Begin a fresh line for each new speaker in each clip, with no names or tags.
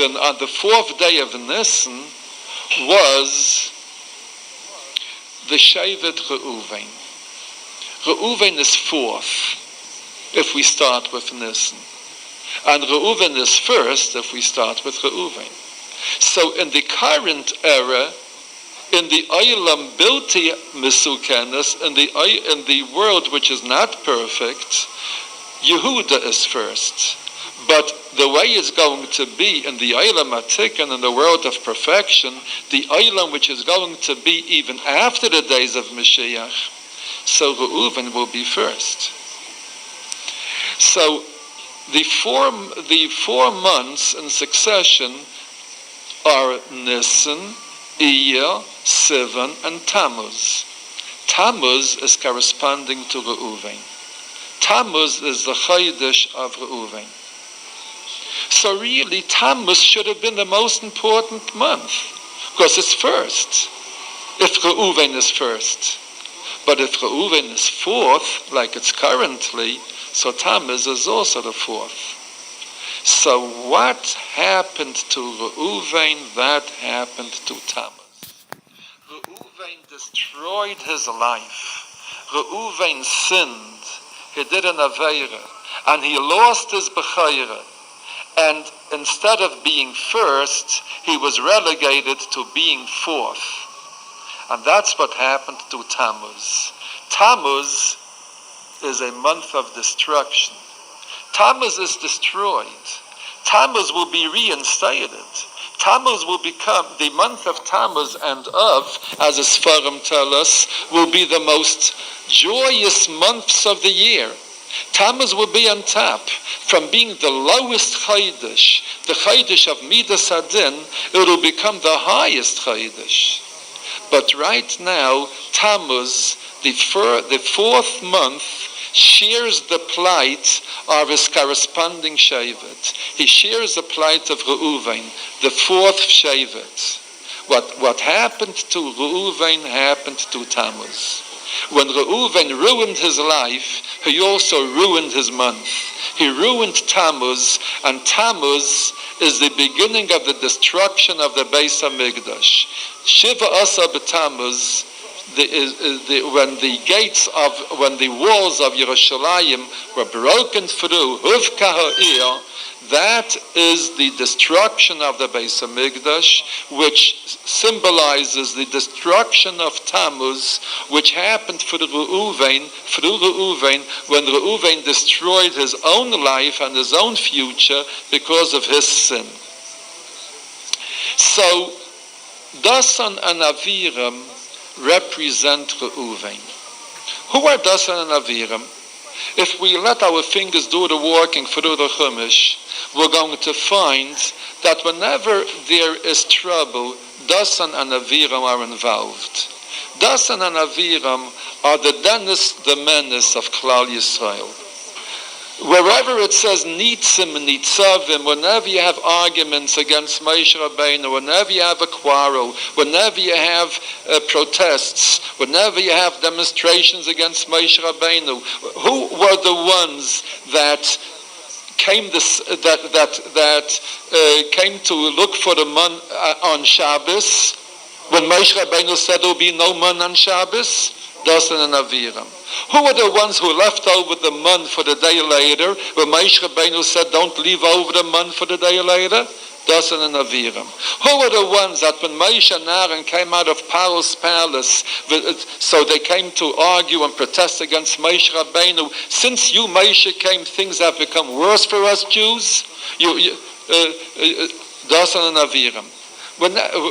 korban on the 4th day of Nisan was the Shevet Reuven. Reuven is 4th if we start with Nisan. And Reuven is 1st if we start with Reuven. So in the current era, in the Olam Bilti Misukenes, in the world which is not perfect, Yehuda is 1st. But the way it's going to be in the Olam Atikan, in the world of perfection, the Olam which is going to be even after the days of Mashiach, so Reuven will be 1st. So the four months in succession are Nisan, Iyar, Sivan, and Tamuz. Tamuz is corresponding to Reuven. Tamuz is the Chodesh of Reuven. So really, Tamuz should have been the most important month, because it's 1st, if Reuven is 1st. But if Reuven is 4th, like it's currently, so Tamuz is also the 4th. So what happened to Reuven? That happened to Tamuz. Reuven destroyed his life. Reuven sinned. He did an aviram, and he lost his bechayra. And instead of being 1st, he was relegated to being 4th. And that's what happened to Tamuz. Tamuz is a month of destruction. Tamuz is destroyed. Tamuz will be reinstated. Tamuz will become, the month of Tamuz and Av, as the Sfarim tell us, will be the most joyous months of the year. Tamuz will be on top. From being the lowest Chodesh, the Chodesh of Midas Hadin, it will become the highest Chodesh. But right now, Tamuz, the 4th month, shares the plight of his corresponding Shevet. He shares the plight of Reuven, the 4th Shevet. What happened to Reuven happened to Tamuz. When Reuven ruined his life, he also ruined his month. He ruined Tamuz, and Tamuz is the beginning of the destruction of the Beis HaMikdash. Shiva Asa b'Tamuz, when the walls of Yerushalayim were broken through, Huvka ha'ir, that is the destruction of the Beis HaMikdash, which symbolizes the destruction of Tamuz, which happened through Reuven, when Reuven destroyed his own life and his own future because of his sin. So, Datan and aviram represent Reuven. Who are Datan and aviram? If we let our fingers do the walking through the Chumash, we're going to find that whenever there is trouble, Datan and aviram are involved. Datan and aviram are the Dennis, the menace of Klal Yisrael. Wherever it says nitzim, nitzavim, whenever you have arguments against Moshe Rabbeinu, whenever you have a quarrel, whenever you have protests, whenever you have demonstrations against Moshe Rabbeinu, who were the ones that came came to look for the man on Shabbos when Moshe Rabbeinu said there will be no man on Shabbos? Datan and aviram. Who were the ones who left over the man for the day later, when Moshe Rabbeinu said, don't leave over the man for the day later? Datan and aviram. Who were the ones that when Moshe and Aaron came out of Paro's palace, so they came to argue and protest against Moshe Rabbeinu, since you, Moshe, came, things have become worse for us Jews? Datan and aviram.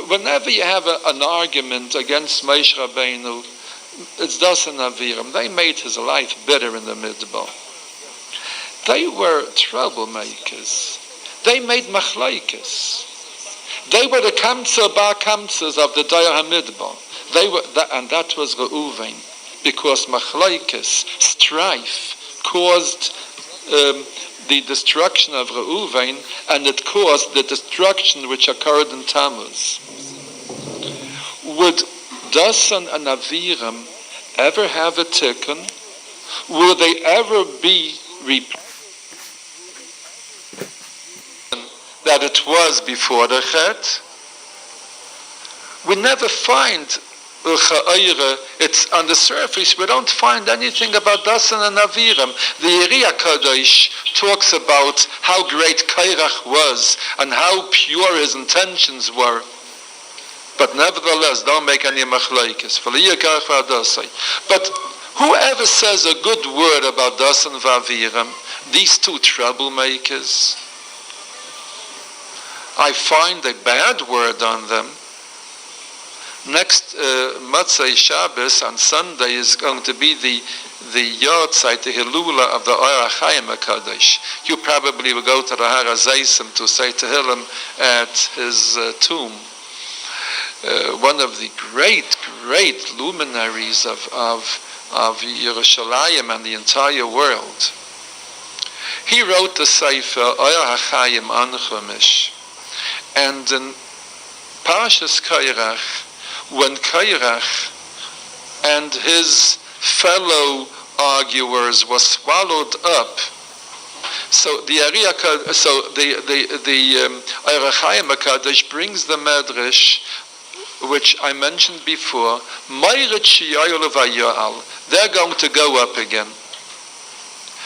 Whenever you have an argument against Moshe Rabbeinu, it's Datan and aviram. They made his life bitter in the Midbar. They were troublemakers. They made machlokes. They were the kamtzah bar kamtzahs of the Dayar HaMidbar. And that was Reuven, because machlokes, strife, caused the destruction of Reuven, and it caused the destruction which occurred in Tamuz. Would Datan and aviram ever have a tikkun? Will they ever be replaced? that it was before the Chet. We never find it's on the surface. We don't find anything about datan and aviram. The Yeriya Kadosh talks about how great Kairach was and how pure his intentions were. But nevertheless, don't make any machlokes. But whoever says a good word about datan and aviram, these two troublemakers, I find a bad word on them. Next Motzei Shabbos on Sunday is going to be the Yortzeit, the Hilula of the Or HaChaim HaKadosh. You probably will go to the Har HaZeisim to say Tehillim at his tomb. One of the great luminaries of Yerushalayim and the entire world. He wrote the Sefer Or HaChaim Anchumish, and in Parshas Kairach, when Kairach and his fellow arguers were swallowed up, so the Or HaChaim HaKadosh brings the Medrash, which I mentioned before, they're going to go up again.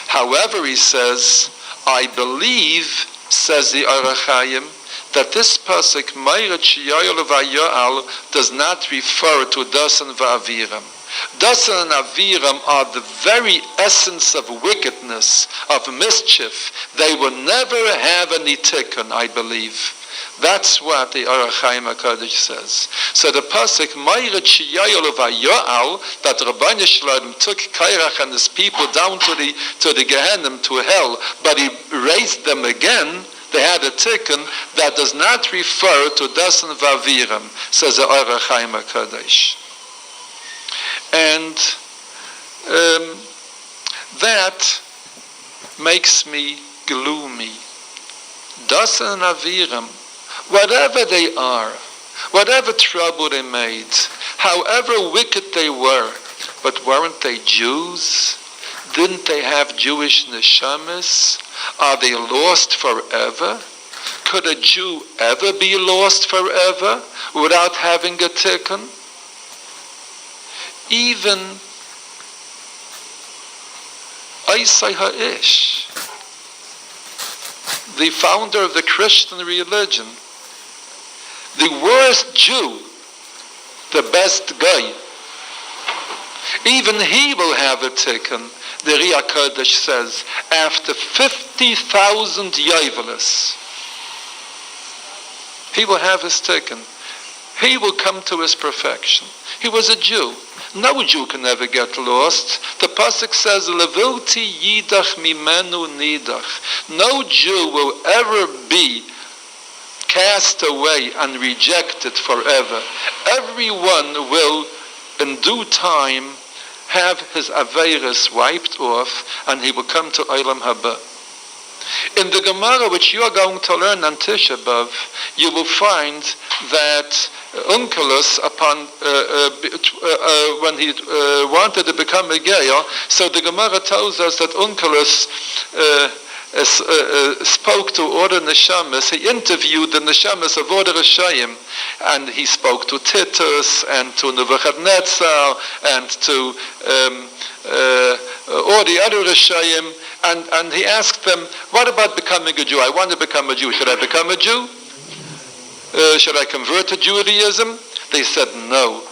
However, he says, I believe, says the Or HaChaim, that this pasuk does not refer to datan and aviram. Datan and aviram are the very essence of wickedness, of mischief. They will never have any tikkun, I believe. That's what the Or HaChaim HaKadosh says. So the pasuk that Rabbeinu Shalom took Kairach and his people down to the Gehenna, to hell, but he raised them again. They had a tikkun that does not refer to datan and aviram, says the Or HaChaim HaKadosh. And that makes me gloomy. Datan and aviram, whatever they are, whatever trouble they made, however wicked they were, but weren't they Jews? Didn't they have Jewish neshamas? Are they lost forever? Could a Jew ever be lost forever without having a tikkun? Even Isai Ha'ish, the founder of the Christian religion, the worst Jew, the best guy, even he will have a tikkun. The Yeriya Kadosh says, after 50,000 Yovelis, he will have his tikkun. He will come to his perfection. He was a Jew. No Jew can ever get lost. The pasuk says, "Levilti yidach mimenu nidach." No Jew will ever be cast away and rejected forever. Everyone will, in due time, have his aviras wiped off, and he will come to Olam Haba. In the Gemara, which you are going to learn on Tisha B'Av, you will find that Onkelos, upon when he wanted to become a geyer, so the Gemara tells us that Onkelos spoke to all the neshamas. He interviewed the neshamas of all the Rishayim, and he spoke to Titus and to Nebuchadnezzar and to all the other Rishayim, and he asked them, what about becoming a Jew? I want to become a Jew. Should I become a Jew? Should I convert to Judaism? They said no.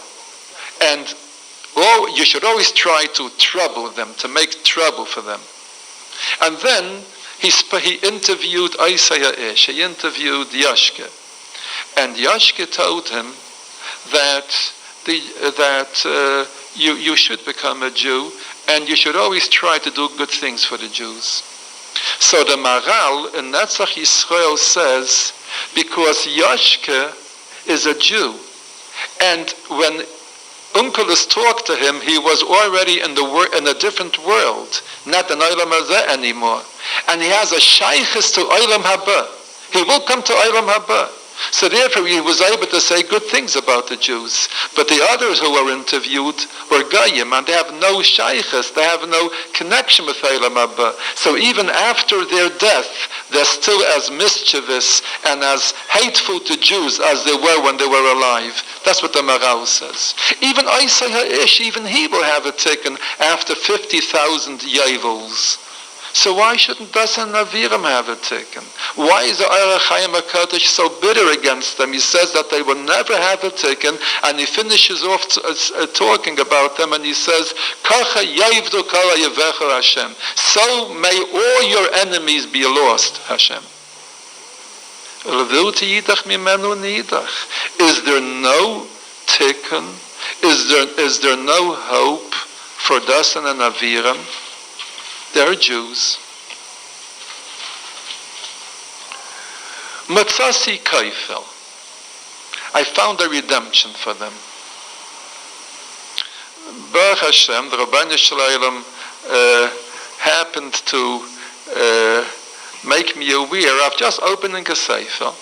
And you should always try to trouble them, to make trouble for them. And then he interviewed Isaiah Ish, he interviewed Yashke. And Yashke told him that you should become a Jew, and you should always try to do good things for the Jews. So the Maral in Netzach Yisrael says, because Yashke is a Jew, and when Onkelos talked to him, he was already in a different world, not in Olam Hazeh anymore. And he has a shaykhis to Olam Haba. He will come to Olam Haba. So therefore he was able to say good things about the Jews. But the others who were interviewed were Goyim, and they have no shaykhs, they have no connection with Eilam Abba. So even after their death, they're still as mischievous and as hateful to Jews as they were when they were alive. That's what the Maral says. Even Isai Ha'ish, even he will have it taken after 50,000 Yevils. So why shouldn't datan and aviram have it taken? Why is the Orach Chaim HaKadosh so bitter against them? He says that they will never have it taken, and he finishes off talking about them, and he says, Kacha yavdu kala yevecha Hashem. So may all your enemies be lost, Hashem. Is there no tikkun? Is there no hope for datan and aviram? They're Jews. Matzasi kaifel. I found a redemption for them. Baruch Hashem, the Rabbeinu Shalom happened to make me aware of just opening a sefer.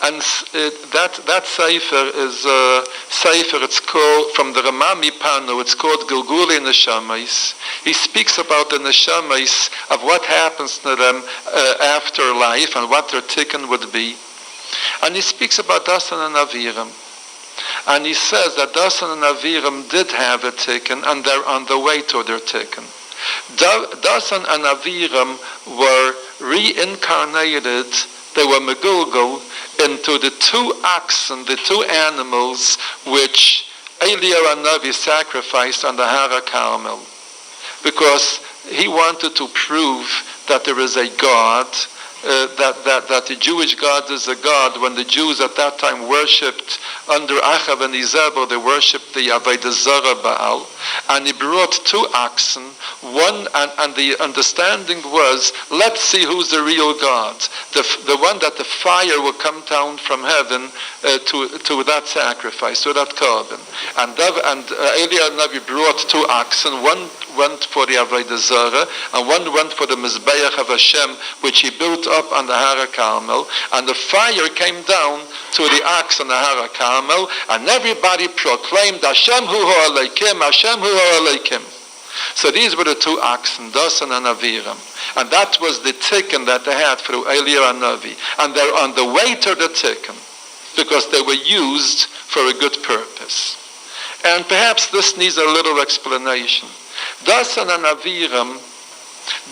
And that sefer is a sefer, it's called, from the Ramami Panu, it's called Gilguli Neshamais. He speaks about the Neshamais, of what happens to them after life and what their tikkun would be. And he speaks about datan and aviram. And he says that datan and aviram did have a tikkun, and they're on the way to their tikkun. Datan and aviram were reincarnated, they were megulgul, into the two oxen, the two animals, which Eliyahu Hanavi sacrificed on the Har Carmel, because he wanted to prove that there is a God, that the Jewish God is a God. When the Jews at that time worshipped under Achav and Izebel, they worshipped the Avodah Zarah Baal, and he brought two oxen. One, and the understanding was, let's see who's the real God, the one that the fire will come down from heaven to that sacrifice, to that korban. And Eliyahu Hanavi brought two oxen. One went for the Avodah Zarah, and one went for the Mizbeach of Hashem, which he built up on the Har Carmel, and the fire came down to the ox on the Har Carmel, and everybody proclaimed, Hashem hu ha'aleikim, Hashem hu ha'aleikim. So these were the two oxen, datan and aviram. And that was the tikkun that they had through Eliyahu Hanavi. And they're on the way to the tikkun, because they were used for a good purpose. And perhaps this needs a little explanation. Datan and aviram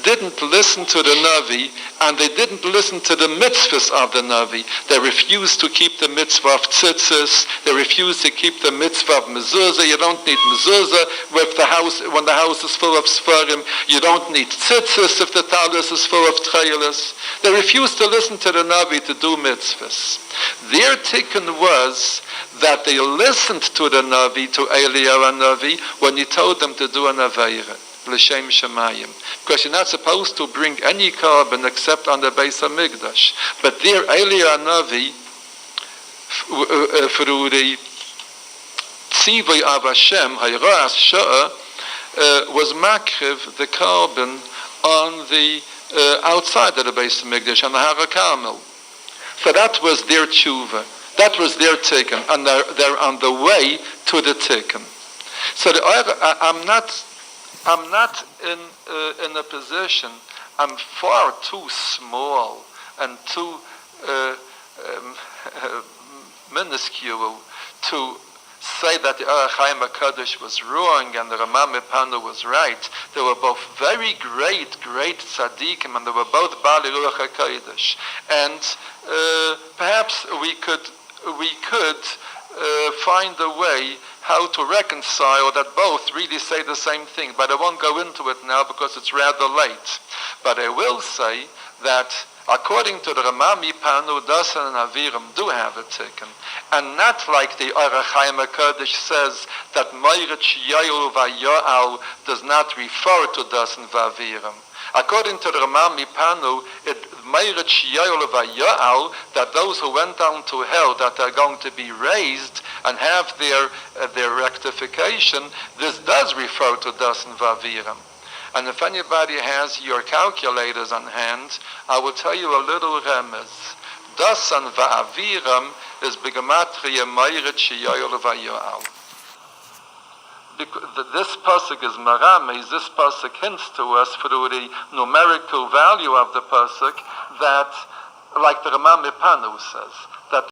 didn't listen to the Navi, and they didn't listen to the mitzvahs of the Navi. They refused to keep the mitzvah of tzitzis. They refused to keep the mitzvah of mezuzah. You don't need mezuzah when the house is full of sfarim. You don't need tzitzis if the talus is full of tchaylas. They refused to listen to the Navi to do mitzvahs. Their tikkun was that they listened to the Navi, to Eliyahu Hanavi, when he told them to do an aveira. L'shem Shemayim. Because you're not supposed to bring any korban except on the Beis HaMikdash. But there, Eliyahu Hanavi, through the Tzivui of Hashem, Hayras Sha'ah, was makriv the korban on the outside of the Beis HaMikdash, on the Har Carmel. So that was their tshuva. That was their tikkun. And they're on the way to the tikkun. So I'm not in a position, I'm far too small and too minuscule to say that the Orach Chaim HaKadosh was wrong and the Ramam Panu was right. They were both very great tzaddikim, and they were both Bali Ruach HaKadosh. And perhaps we could find a way how to reconcile that both really say the same thing. But I won't go into it now because it's rather late. But I will say that according to the Ramami Panu, datan and aviram do have a tikkun. And not like the Orach Chaim HaKadosh says that Meiritz Yael Vayoal does not refer to datan v'aviram. According to the Ramami Panu, Meiritz Yael Vayoal, that those who went down to hell, that are going to be raised and have their rectification, this does refer to datan v'aviram. And if anybody has your calculators on hand, I will tell you a little remez. datan aviram is begematria meiret sheyoyol vayoal. This pasuk is marames. This pasuk hints to us through the numerical value of the pasuk that, like the Ramam Mipanu says, that